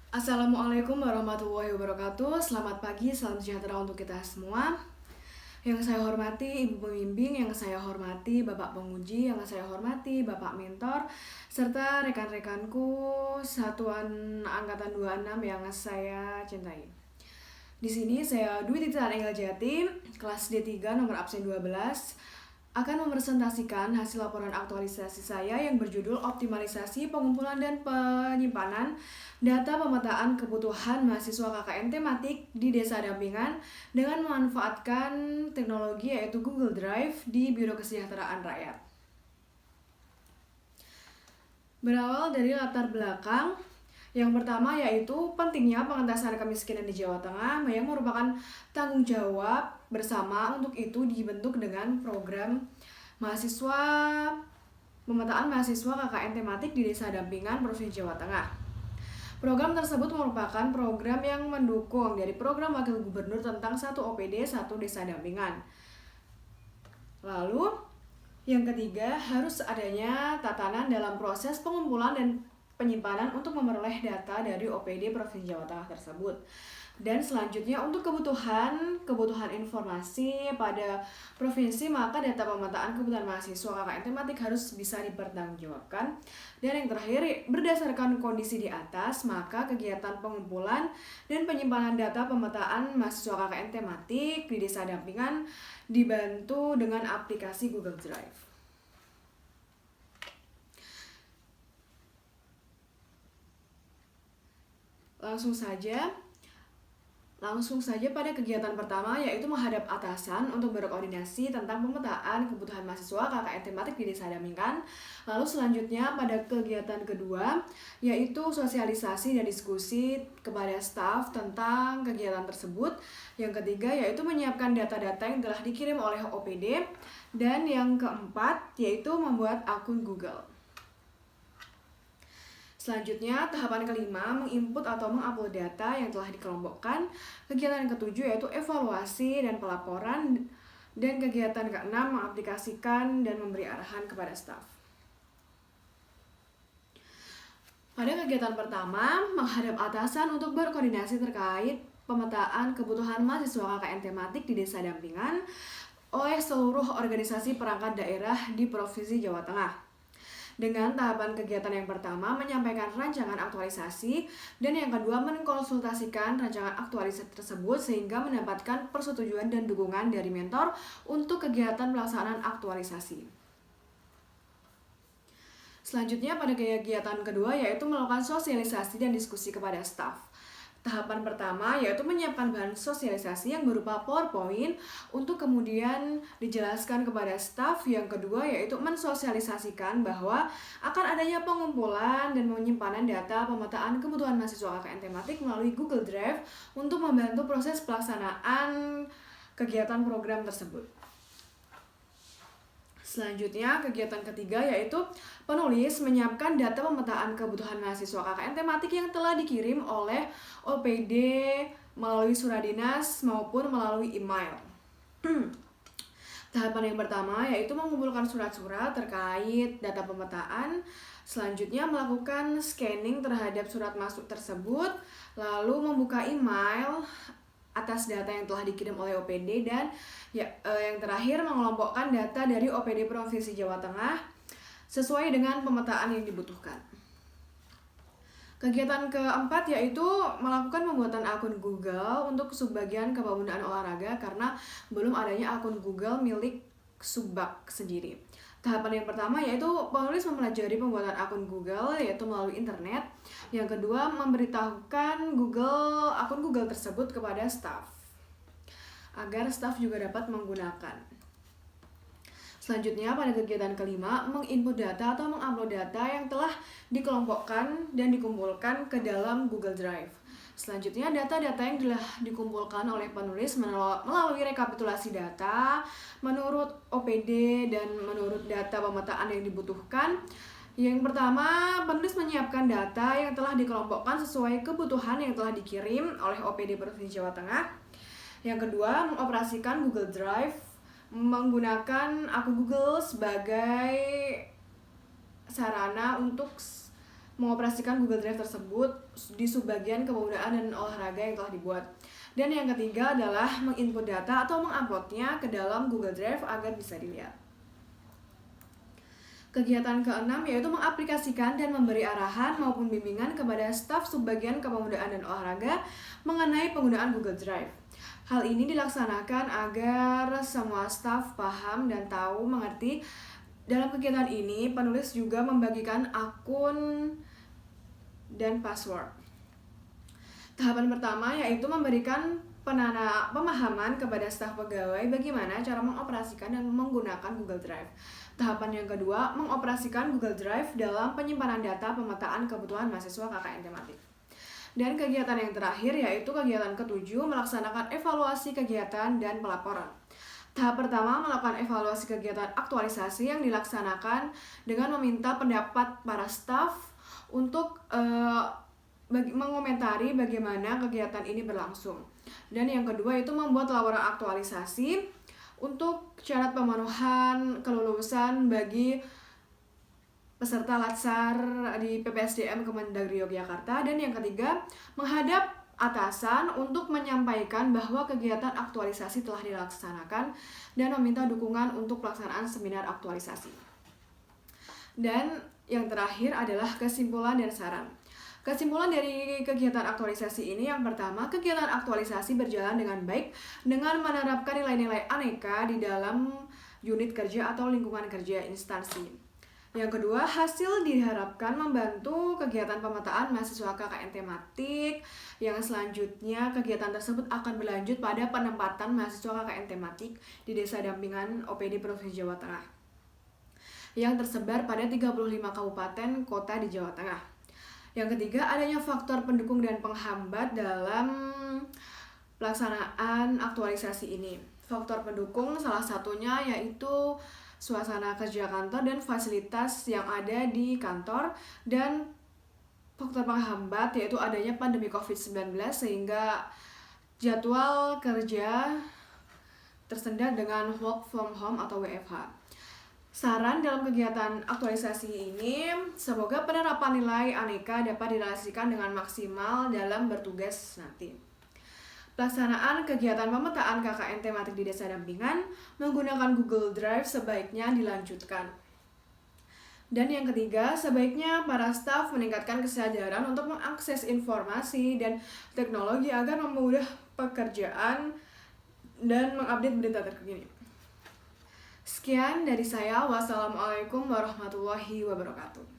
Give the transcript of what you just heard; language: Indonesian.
Assalamualaikum warahmatullahi wabarakatuh. Selamat pagi, salam sejahtera untuk kita semua. Yang saya hormati Ibu Pembimbing, yang saya hormati Bapak Penguji, yang saya hormati Bapak Mentor, serta rekan-rekanku Satuan Angkatan 26 yang saya cintai. Di sini saya Dwi Titian Engel Jati, kelas D3 nomor absen 12, akan mepresentasikan hasil laporan aktualisasi saya yang berjudul Optimalisasi Pengumpulan dan Penyimpanan Data Pemetaan Kebutuhan Mahasiswa KKN Tematik di Desa Dampingan dengan memanfaatkan teknologi yaitu Google Drive di Biro Kesejahteraan Rakyat. Berawal dari latar belakang yang pertama yaitu pentingnya pengentasan kemiskinan di Jawa Tengah yang merupakan tanggung jawab bersama. Untuk itu dibentuk dengan program pemetaan mahasiswa KKN Tematik di Desa Dampingan, Provinsi Jawa Tengah. Program tersebut merupakan program yang mendukung dari program Wakil Gubernur tentang 1 OPD 1 Desa Dampingan. Lalu yang ketiga, harus adanya tatanan dalam proses pengumpulan dan penyimpanan untuk memperoleh data dari OPD Provinsi Jawa Tengah tersebut. Dan selanjutnya untuk kebutuhan informasi pada provinsi, maka data pemetaan kebutuhan mahasiswa KKN Tematik harus bisa dipertanggungjawabkan. Dan yang terakhir, berdasarkan kondisi di atas, maka kegiatan pengumpulan dan penyimpanan data pemetaan mahasiswa KKN Tematik di Desa Dampingan dibantu dengan aplikasi Google Drive. Langsung saja pada kegiatan pertama, yaitu menghadap atasan untuk berkoordinasi tentang pemetaan kebutuhan mahasiswa KKN Tematik di Desa Dampingan. Lalu selanjutnya pada kegiatan kedua, yaitu sosialisasi dan diskusi kepada staf tentang kegiatan tersebut. Yang ketiga yaitu menyiapkan data-data yang telah dikirim oleh OPD. Dan yang keempat yaitu membuat akun Google. Selanjutnya, tahapan kelima, menginput atau mengupload data yang telah dikelompokkan. Kegiatan yang ketujuh yaitu evaluasi dan pelaporan. Dan kegiatan keenam, mengaplikasikan dan memberi arahan kepada staf. Pada kegiatan pertama, menghadap atasan untuk berkoordinasi terkait pemetaan kebutuhan mahasiswa KKN Tematik di Desa Dampingan oleh seluruh organisasi perangkat daerah di Provinsi Jawa Tengah. Dengan tahapan kegiatan yang pertama, menyampaikan rancangan aktualisasi, dan yang kedua mengkonsultasikan rancangan aktualisasi tersebut sehingga mendapatkan persetujuan dan dukungan dari mentor untuk kegiatan pelaksanaan aktualisasi. Selanjutnya pada kegiatan kedua yaitu melakukan sosialisasi dan diskusi kepada staf. Tahapan pertama yaitu menyiapkan bahan sosialisasi yang berupa PowerPoint untuk kemudian dijelaskan kepada staf. Yang kedua yaitu mensosialisasikan bahwa akan adanya pengumpulan dan penyimpanan data pemetaan kebutuhan mahasiswa KKN Tematik melalui Google Drive untuk membantu proses pelaksanaan kegiatan program tersebut. Selanjutnya, kegiatan ketiga yaitu penulis menyiapkan data pemetaan kebutuhan mahasiswa KKN Tematik yang telah dikirim oleh OPD melalui surat dinas maupun melalui email. Tahapan yang pertama yaitu mengumpulkan surat-surat terkait data pemetaan. Selanjutnya melakukan scanning terhadap surat masuk tersebut, lalu membuka email atas data yang telah dikirim oleh OPD, dan yang terakhir mengelompokkan data dari OPD Provinsi Jawa Tengah sesuai dengan pemetaan yang dibutuhkan. Kegiatan keempat yaitu melakukan pembuatan akun Google untuk subbagian kepemudaan olahraga karena belum adanya akun Google milik subbak sendiri. Tahapan yang pertama yaitu penulis mempelajari pembuatan akun Google yaitu melalui internet. Yang kedua, memberitahukan akun Google tersebut kepada staf agar staf juga dapat menggunakan. Selanjutnya pada kegiatan kelima, menginput data atau mengupload data yang telah dikelompokkan dan dikumpulkan ke dalam Google Drive. Selanjutnya, data-data yang telah dikumpulkan oleh penulis melalui rekapitulasi data menurut OPD dan menurut data pemetaan yang dibutuhkan. Yang pertama, penulis menyiapkan data yang telah dikelompokkan sesuai kebutuhan yang telah dikirim oleh OPD Provinsi Jawa Tengah. Yang kedua, mengoperasikan Google Drive menggunakan akun Google sebagai sarana untuk mengoperasikan Google Drive tersebut di subbagian kepemudaan dan olahraga yang telah dibuat. Dan yang ketiga adalah menginput data atau menguploadnya ke dalam Google Drive agar bisa dilihat. Kegiatan keenam yaitu mengaplikasikan dan memberi arahan maupun bimbingan kepada staf subbagian kepemudaan dan olahraga mengenai penggunaan Google Drive. Hal ini dilaksanakan agar semua staf paham dan tahu mengerti. Dalam kegiatan ini, penulis juga membagikan akun dan password. Tahapan pertama yaitu memberikan pemahaman kepada staf pegawai bagaimana cara mengoperasikan dan menggunakan Google Drive. Tahapan yang kedua, mengoperasikan Google Drive dalam penyimpanan data pemetaan kebutuhan mahasiswa KKN tematik. Dan kegiatan yang terakhir yaitu kegiatan ketujuh, melaksanakan evaluasi kegiatan dan pelaporan. Tahap pertama, melakukan evaluasi kegiatan aktualisasi yang dilaksanakan dengan meminta pendapat para staf untuk mengomentari bagaimana kegiatan ini berlangsung. Dan yang kedua itu membuat laporan aktualisasi untuk syarat pemenuhan kelulusan bagi peserta Latsar di PPSDM Kemendagri Yogyakarta. Dan yang ketiga, menghadap atasan untuk menyampaikan bahwa kegiatan aktualisasi telah dilaksanakan dan meminta dukungan untuk pelaksanaan seminar aktualisasi. Dan yang terakhir adalah kesimpulan dan saran. Kesimpulan dari kegiatan aktualisasi ini, yang pertama, kegiatan aktualisasi berjalan dengan baik dengan menerapkan nilai-nilai aneka di dalam unit kerja atau lingkungan kerja instansi. Yang kedua, hasil diharapkan membantu kegiatan pemetaan mahasiswa KKN tematik. Yang selanjutnya, kegiatan tersebut akan berlanjut pada penempatan mahasiswa KKN tematik di Desa Dampingan OPD Provinsi Jawa Tengah yang tersebar pada 35 kabupaten kota di Jawa Tengah. Yang ketiga, adanya faktor pendukung dan penghambat dalam pelaksanaan aktualisasi ini. Faktor pendukung salah satunya yaitu suasana kerja kantor dan fasilitas yang ada di kantor, dan faktor penghambat yaitu adanya pandemi COVID-19 sehingga jadwal kerja tersendat dengan work from home atau WFH. Saran dalam kegiatan aktualisasi ini, semoga penerapan nilai aneka dapat direalisasikan dengan maksimal dalam bertugas nanti. Pelaksanaan kegiatan pemetaan KKN tematik di Desa Dampingan menggunakan Google Drive sebaiknya dilanjutkan. Dan yang ketiga, sebaiknya para staf meningkatkan kesadaran untuk mengakses informasi dan teknologi agar mempermudah pekerjaan dan mengupdate berita terkini. Sekian dari saya. Wassalamualaikum warahmatullahi wabarakatuh.